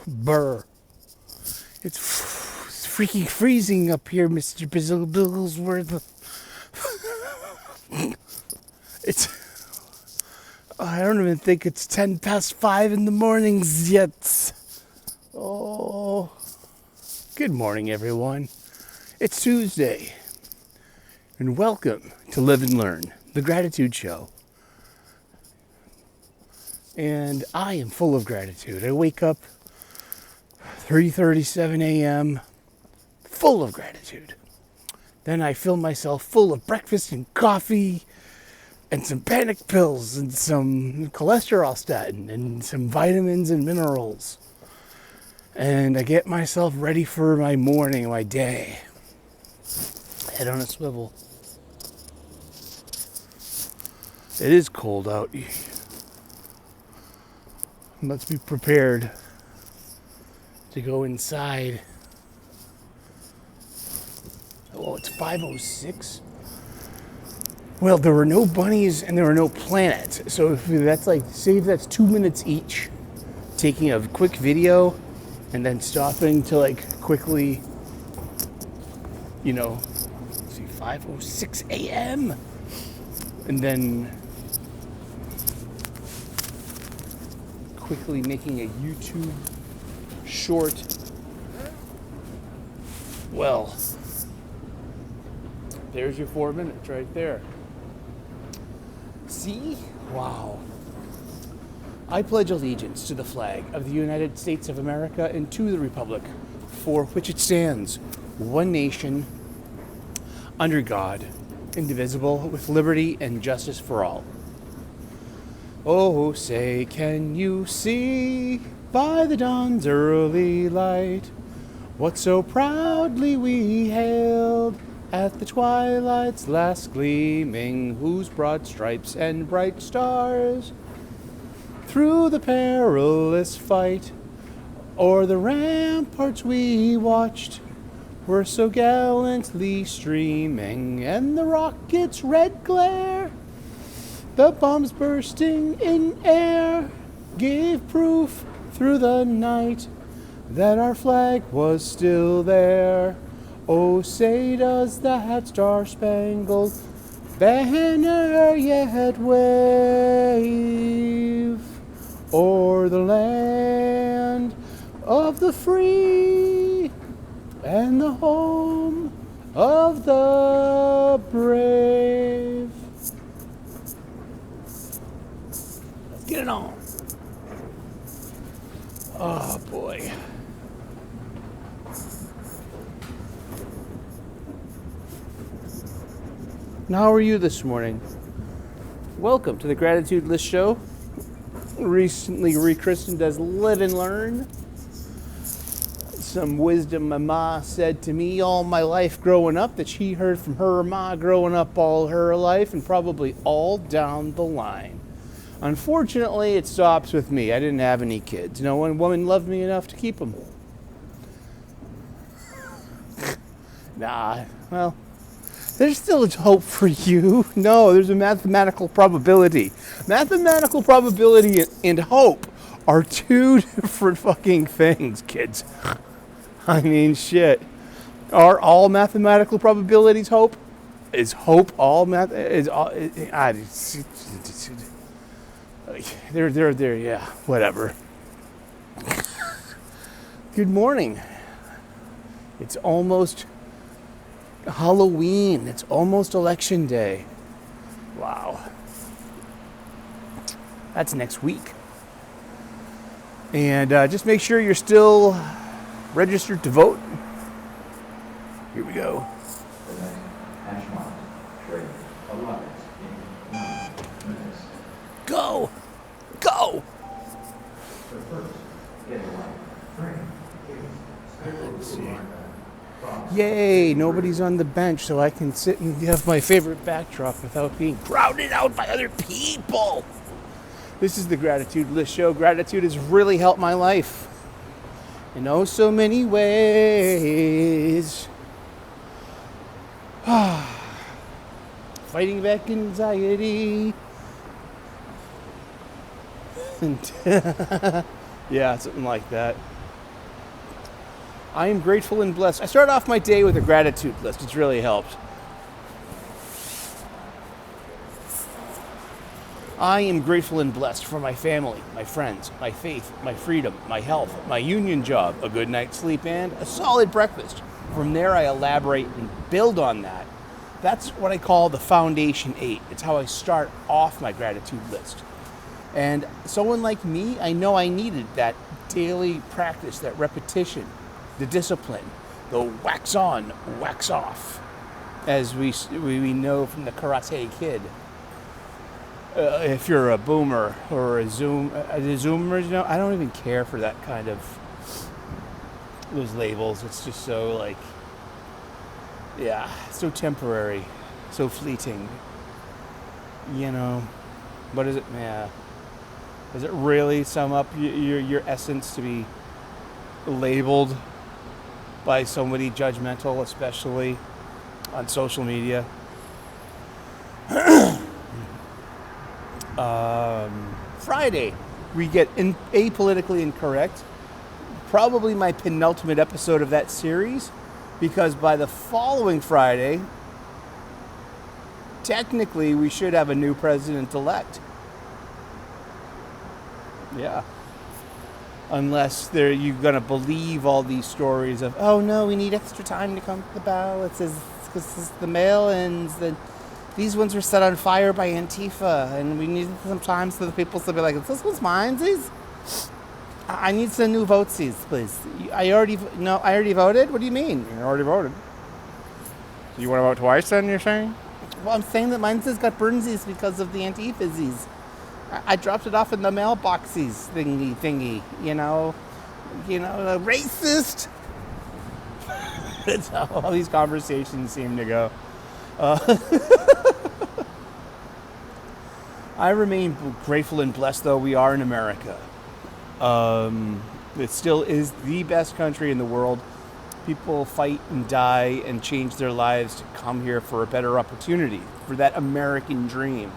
Burr. It's freaking freezing up here, Mr. Bigglesworth. It's... I don't even think it's 10 past 5 in the mornings yet. Oh, good morning, everyone. It's Tuesday, and welcome to Live and Learn, the Gratitude Show. And I am full of gratitude. I wake up 3:37 a.m. full of gratitude. Then I fill myself full of breakfast and coffee and some panic pills and some cholesterol statin and some vitamins and minerals. And I get myself ready for my morning, my day. Head on a swivel. It is cold out. Let's be prepared to go inside. Oh, it's 5:06. Well, there were no bunnies and there were no planets. So if that's like, say if that's 2 minutes each, taking a quick video and then stopping to like quickly, let's see, 5:06 a.m. And then quickly making a YouTube short. Well, there's your 4 minutes right there. See? Wow. I pledge allegiance to the flag of the United States of America and to the republic for which it stands, one nation, under God, indivisible, with liberty and justice for all. Oh, say, can you see by the dawn's early light what so proudly we hailed at the twilight's last gleaming, whose broad stripes and bright stars through the perilous fight o'er the ramparts we watched were so gallantly streaming, and the rocket's red glare, the bombs bursting in air, gave proof through the night that our flag was still there. Oh, say does that star-spangled banner yet wave o'er the land of the free and the home of the brave. Let's get it on. Oh, boy. Now, how are you this morning? Welcome to the Gratitude List Show, recently rechristened as Live and Learn. Some wisdom my ma said to me all my life growing up that she heard from her ma growing up all her life and probably all down the line. Unfortunately, it stops with me. I didn't have any kids. No one woman loved me enough to keep them. Well, there's still hope for you. No, there's a mathematical probability. Mathematical probability and hope are two different fucking things, kids. I mean, shit. Are all mathematical probabilities hope? Is hope all math? They're, yeah, whatever. Good morning. It's almost Halloween. It's almost election day. Wow. That's next week. And just make sure you're still registered to vote. Here we go. Go! Go! Let's see. Yay, nobody's on the bench, so I can sit and have my favorite backdrop without being crowded out by other people. This is the Gratitude List Show. Gratitude has really helped my life in oh so many ways. Fighting back anxiety. And yeah, something like that. I am grateful and blessed. I start off my day with a gratitude list. It's really helped. I am grateful and blessed for my family, my friends, my faith, my freedom, my health, my union job, a good night's sleep, and a solid breakfast. From there, I elaborate and build on that. That's what I call the Foundation 8. It's how I start off my gratitude list. And someone like me, I know I needed that daily practice, that repetition, the discipline, the wax on, wax off, as we know from the Karate Kid. If you're a boomer or the Zoomers, I don't even care for that kind of those labels. It's just so so temporary, so fleeting. What is it? Yeah. Does it really sum up your essence to be labeled by somebody judgmental, especially on social media? Friday, we get apolitically incorrect. Probably my penultimate episode of that series, because by the following Friday, technically we should have a new president-elect. Yeah. Unless you're going to believe all these stories of, oh no, we need extra time to count the ballots because the mail-ins, these ones were set on fire by Antifa, and we need some time so the people will be like, this one's mine, these? I need some new votes, please. I already voted? What do you mean? You already voted. You want to vote twice then, you're saying? Well, I'm saying that mine has got burnsies because of the Antifazzies. I dropped it off in the mailboxies thingy, racist. That's how all these conversations seem to go. I remain grateful and blessed, though we are in America. It still is the best country in the world. People fight and die and change their lives to come here for a better opportunity, for that American dream.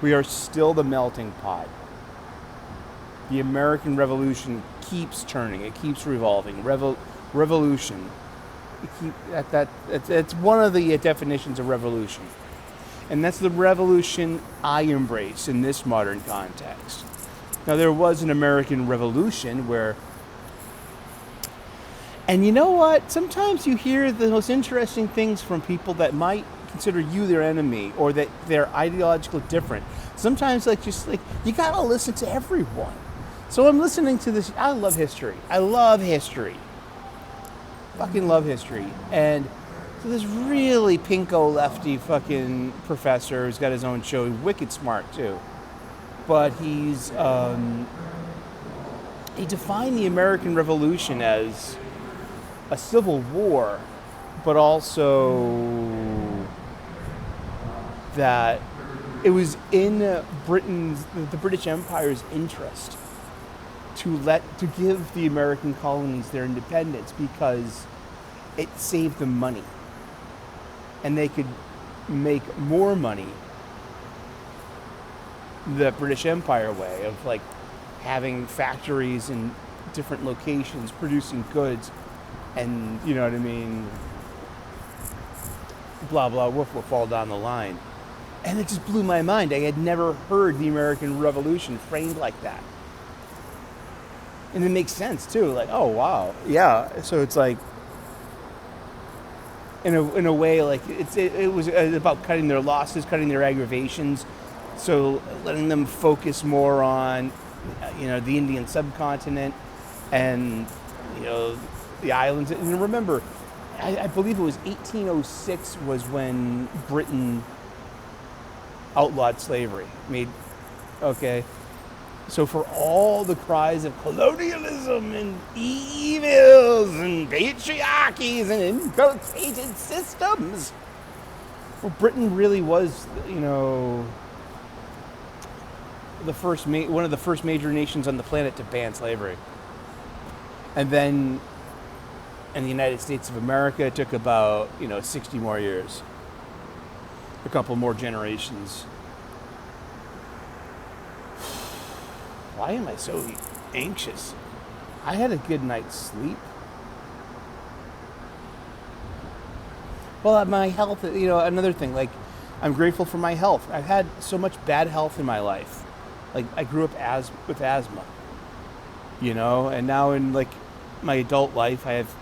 We are still the melting pot. The American Revolution keeps turning. It keeps revolving. Revolution. It's one of the definitions of revolution. And that's the revolution I embrace in this modern context. Now, there was an American Revolution where... And you know what? Sometimes you hear the most interesting things from people that might consider you their enemy or that they're ideologically different. Sometimes, you gotta listen to everyone. So I'm listening to this. I love history. Fucking love history. And so this really pinko lefty fucking professor who's got his own show, wicked smart too. But he defined the American Revolution as a civil war, but also that it was in the British Empire's interest to give the American colonies their independence because it saved them money. And they could make more money the British Empire way of having factories in different locations producing goods, and you know what I mean, blah blah woof will fall down the line. And it just blew my mind. I had never heard the American Revolution framed like that. And it makes sense too, oh wow, yeah. So it's in a way, it was about cutting their losses, cutting their aggravations, so letting them focus more on, the Indian subcontinent and, the islands. And remember, I believe it was 1806 was when Britain outlawed slavery. So for all the cries of colonialism and evils and patriarchies and infiltrated systems, well, Britain really was, one of the first major nations on the planet to ban slavery. And then in the United States of America, it took about, 60 more years. A couple more generations. Why am I so anxious? I had a good night's sleep. Well, my health, another thing, like, I'm grateful for my health. I've had so much bad health in my life. Like, I grew up with asthma, and now in, like, my adult life, I've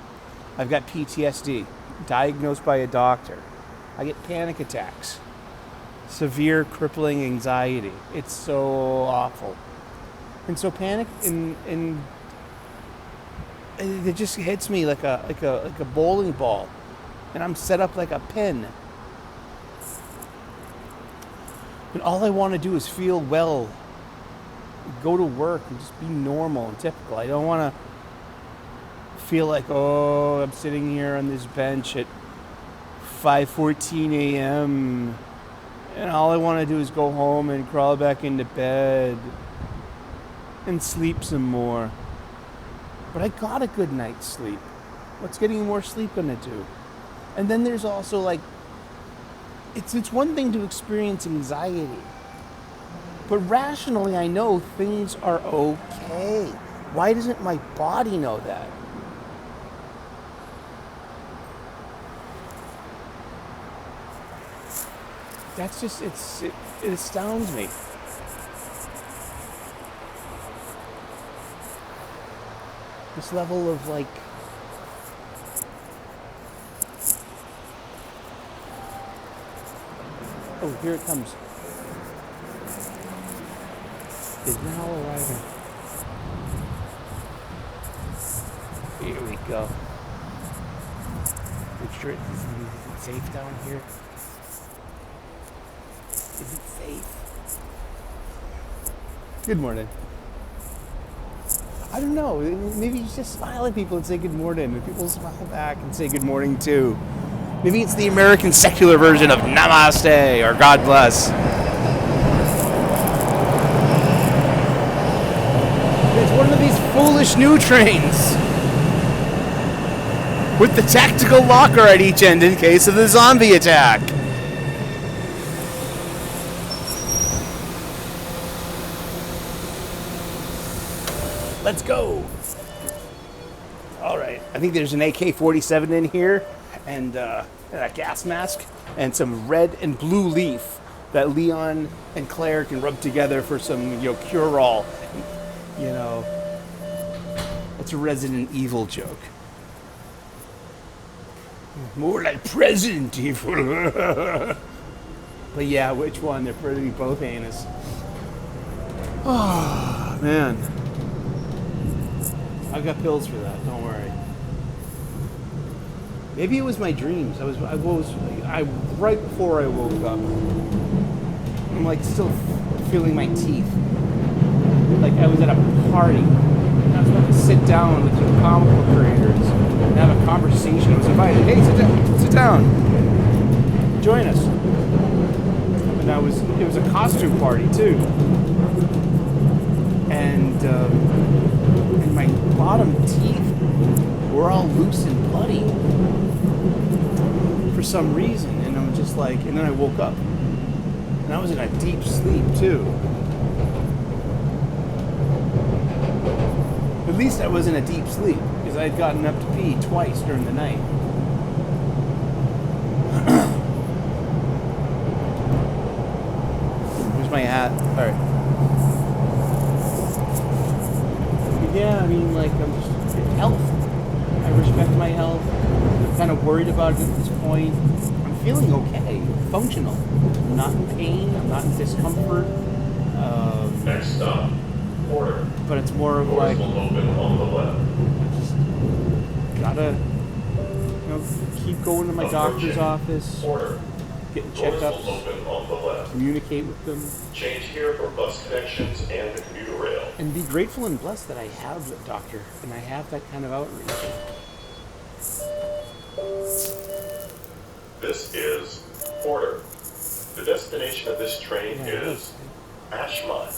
got PTSD, diagnosed by a doctor. I get panic attacks, severe crippling anxiety. It's so awful. And so panic and it just hits me like a bowling ball, and I'm set up like a pin. And all I want to do is feel well, go to work, and just be normal and typical. I don't want to feel like, oh, I'm sitting here on this bench at 5:14 a.m. and all I want to do is go home and crawl back into bed and sleep some more. But I got a good night's sleep. What's getting more sleep gonna do? And then there's also, like, it's one thing to experience anxiety, but rationally I know things are okay. Why doesn't my body know that? That's just, it astounds me. This level of, like, oh, here it comes. Is now arriving. Here we go. Make sure it's safe down here. Is it safe? Good morning. I don't know. Maybe you just smile at people and say good morning, and people smile back and say good morning too. Maybe it's the American secular version of Namaste or God bless. It's one of these foolish new trains with the tactical locker at each end in case of the zombie attack. Let's go. All right. I think there's an AK-47 in here, and a gas mask, and some red and blue leaf that Leon and Claire can rub together for some, cure-all. It's a Resident Evil joke. More like President Evil. But yeah, which one? They're pretty both heinous. Oh, man. I've got pills for that. Don't worry. Maybe it was my dreams. I right before I woke up, I'm like still feeling my teeth. Like I was at a party. I was about to sit down with the comic book creators and have a conversation. I was invited. Hey, sit down. Join us. And it was a costume party too. And my bottom teeth were all loose and bloody for some reason, and I'm just like, and then I woke up, and I was in a deep sleep too. At least I was in a deep sleep, because I had gotten up to pee twice during the night. Where's my hat? All right. Yeah, I mean, like, I'm just health. I respect my health. I'm kind of worried about it at this point. I'm feeling okay, functional. I'm not in pain. I'm not in discomfort. Next stop, Porter. But it's more of Doors like, will open on the left. just gotta, keep going to my doctor's office, Porter. getting Doors checkups, will open on the left. communicate with them, Change here for bus connections and the commuter rail. and be grateful and blessed that I have a doctor and I have that kind of outreach. This is Porter. The destination of this train is Ashmont.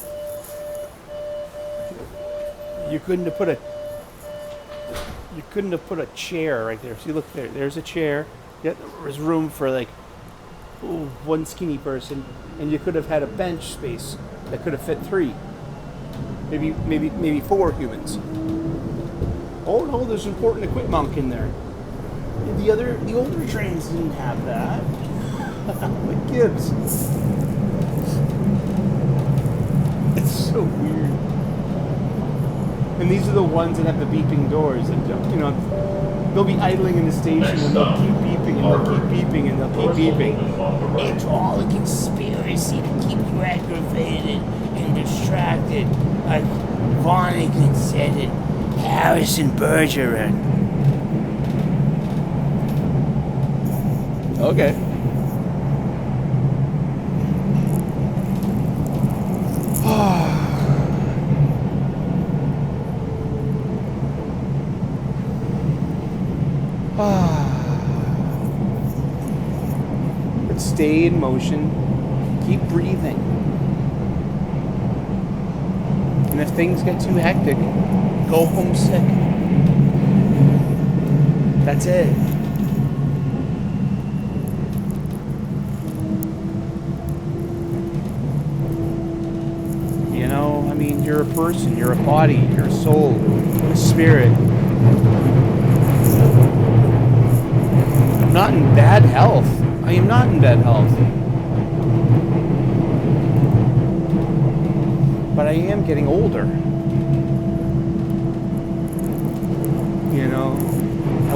You couldn't have put a chair right there. See, look there. There's a chair. Yeah, there was room for like one skinny person, and you could have had a bench space that could have fit 3, maybe 4 humans. Oh no, there's important equipment in there. The older trains didn't have that. Like Gibbs. It's so weird. And these are the ones that have the beeping doors that don't, you know, they'll be idling in the station and they'll keep beeping and they'll keep beeping and they'll keep beeping. It's all a conspiracy to keep you aggravated and distracted, like Vonnegut said in Harrison Bergeron. Okay. But stay in motion. Keep breathing. And if things get too hectic, go homesick. That's it. You know, I mean, you're a person, you're a body, you're a soul, a spirit. I'm not in bad health. I am not in bad health. But I am getting older. You know, I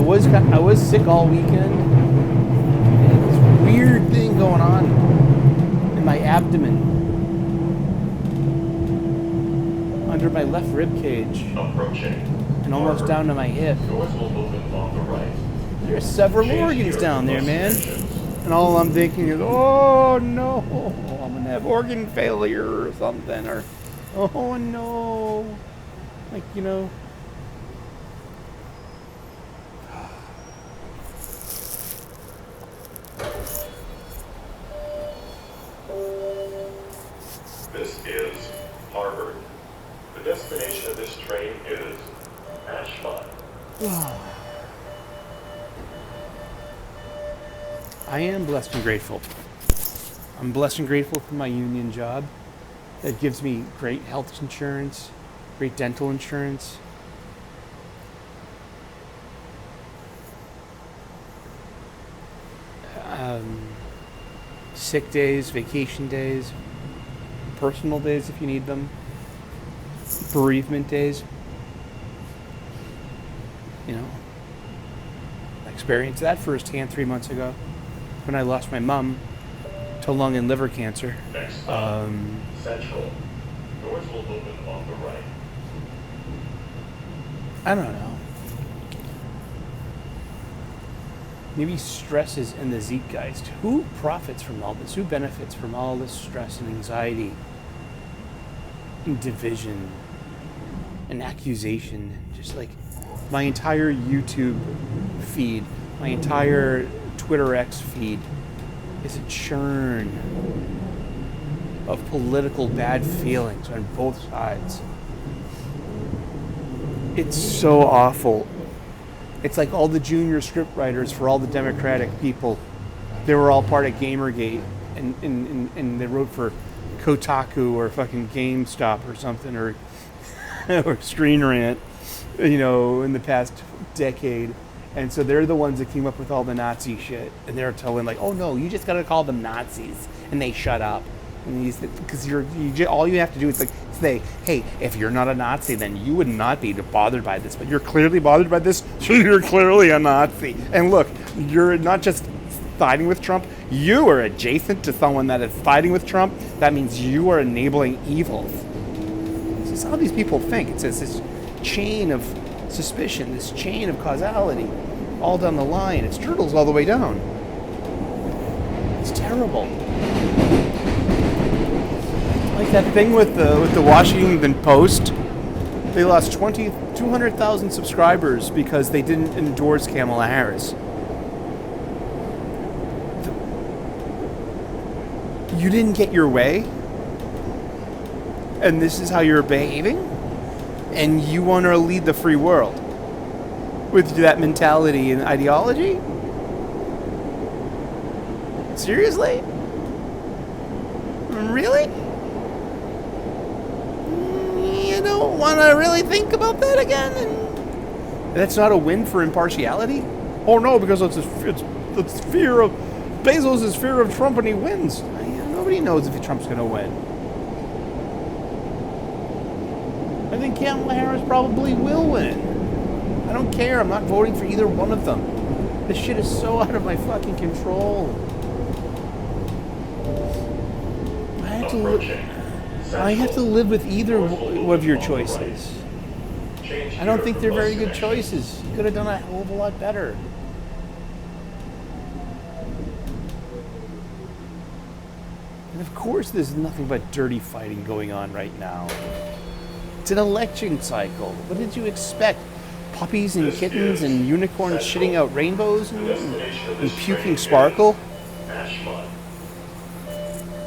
was sick all weekend. I had this weird thing going on in my abdomen, under my left rib cage, Approaching. and almost down to my hip. Doors will open on the right. There's several organs down there, man. And all I'm thinking is, oh no, I'm gonna have organ failure or something, or oh no, like, you know. This is Harvard. The destination of this train is Ashmont. I am blessed and grateful. I'm blessed and grateful for my union job. It gives me great health insurance, great dental insurance. Sick days, vacation days, personal days if you need them, bereavement days. You know, I experienced that firsthand 3 months ago when I lost my mom to lung and liver cancer. Next stop, Central. Doors will open on the right. I don't know. Maybe stress is in the zeitgeist. Who profits from all this? Who benefits from all this stress and anxiety and division and accusation? Just like my entire YouTube feed, my entire Twitter X feed is a churn of political bad feelings on both sides. It's so awful. It's like all the junior script writers for all the Democratic people, they were all part of Gamergate, and they wrote for Kotaku or fucking GameStop or something, or or Screen Rant, you know, in the past decade. And so they're the ones that came up with all the Nazi shit, and they're telling like, oh no, you just gotta call them Nazis, and they shut up. And because all you have to do is like say, hey, if you're not a Nazi, then you would not be bothered by this, but you're clearly bothered by this, so you're clearly a Nazi. And look, you're not just siding with Trump, you are adjacent to someone that is siding with Trump. That means you are enabling evils. This is how these people think. It's this chain of suspicion, this chain of causality, all down the line. It's turtles all the way down. It's terrible. Like that thing with the Washington Post, they lost 200,000 subscribers because they didn't endorse Kamala Harris. You didn't get your way, and this is how you're behaving, and you want to lead the free world with that mentality and ideology? Seriously? Really? You don't want to really think about that again? And that's not a win for impartiality? Oh no, because it's the fear of Bezos' fear of Trump and he wins. Nobody knows if Trump's going to win. I think Kamala Harris probably will win. I don't care. I'm not voting for either one of them. This shit is so out of my fucking control. I have to live with either of your choices. I don't think they're very good choices. You could have done a hell of a lot better. And of course there's nothing but dirty fighting going on right now. It's an election cycle. What did you expect? Puppies and kittens and unicorns shitting out rainbows and puking sparkle?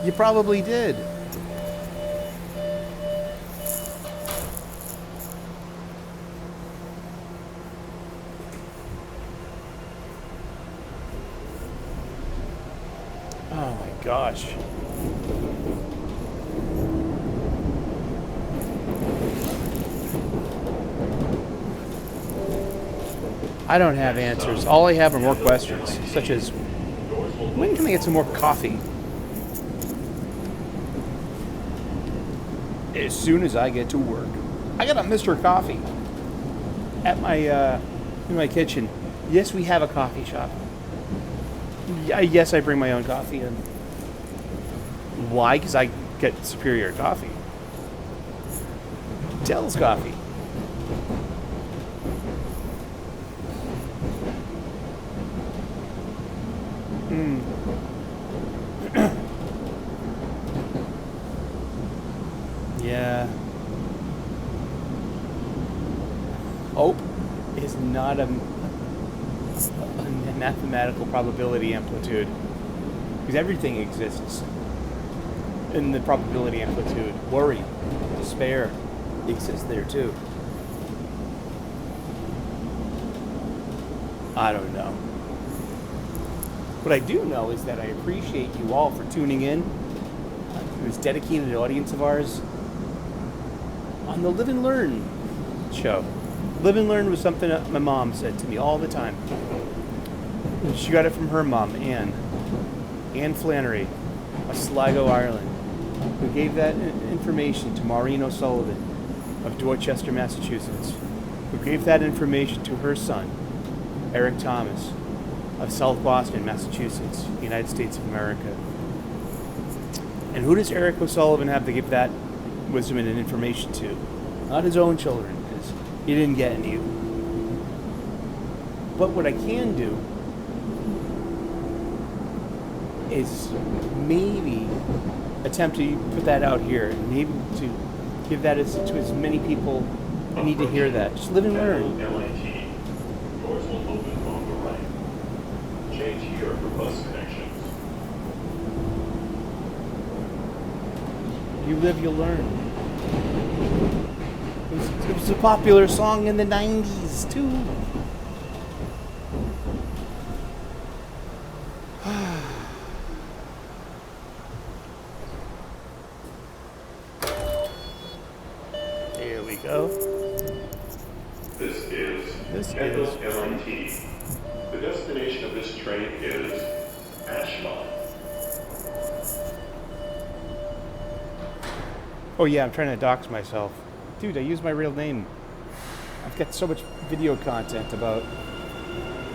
You probably did. Oh my gosh. I don't have answers. All I have are more questions, such as, when can I get some more coffee? As soon as I get to work. I got a Mr. Coffee at my in my kitchen. Yes, we have a coffee shop. Yes, I bring my own coffee in. Why? Because I get superior coffee. Dell's coffee. Yeah. Hope is not a mathematical probability amplitude, because everything exists in the probability amplitude. Worry, despair exists there too. I don't know. What I do know is that I appreciate you all for tuning in to this dedicated audience of ours on the Live and Learn show. Live and Learn was something that my mom said to me all the time. She got it from her mom, Anne Flannery of Sligo, Ireland, who gave that information to Maureen O'Sullivan of Dorchester, Massachusetts, who gave that information to her son, Eric Thomas of South Boston, Massachusetts, United States of America. And who does Eric O'Sullivan have to give that wisdom and information to? Not his own children, because he didn't get any. But what I can do is maybe attempt to put that out here, and maybe to give that to as many people that need to hear that. Just live and learn. Doors will open on the right. Change here for bus connections. You live, you'll learn. It was a popular song in the 90s, too. There we go. This is LIT. The destination of this train is Ashmont. Oh yeah, I'm trying to dox myself. Dude, I use my real name. I've got so much video content about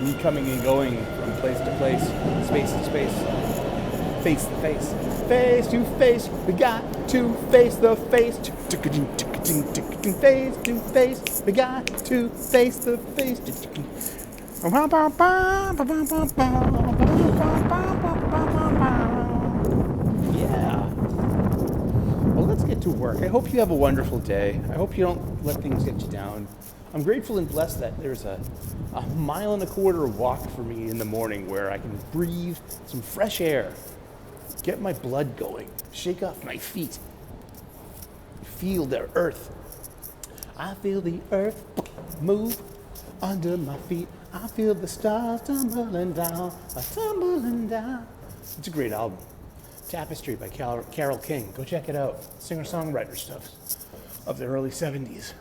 me coming and going from place to place, space to space, face to face. Face to face, we got to face the face. Face to face, we got to face the face. Yeah. Well, let's get to work. I hope you have a wonderful day. I hope you don't let things get you down. I'm grateful and blessed that there's a 1.25 mile walk for me in the morning where I can breathe some fresh air, get my blood going, shake off my feet, feel the earth. I feel the earth move under my feet. I feel the stars tumbling down, tumbling down. It's a great album. Tapestry by Carole King. Go check it out. Singer-songwriter stuff of the early 70s.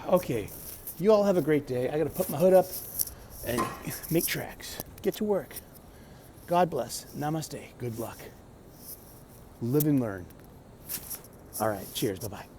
Okay, You all have a great day. I got to put my hood up and make tracks. Get to work. God bless. Namaste. Good luck. Live and learn. All right. Cheers. Bye-bye.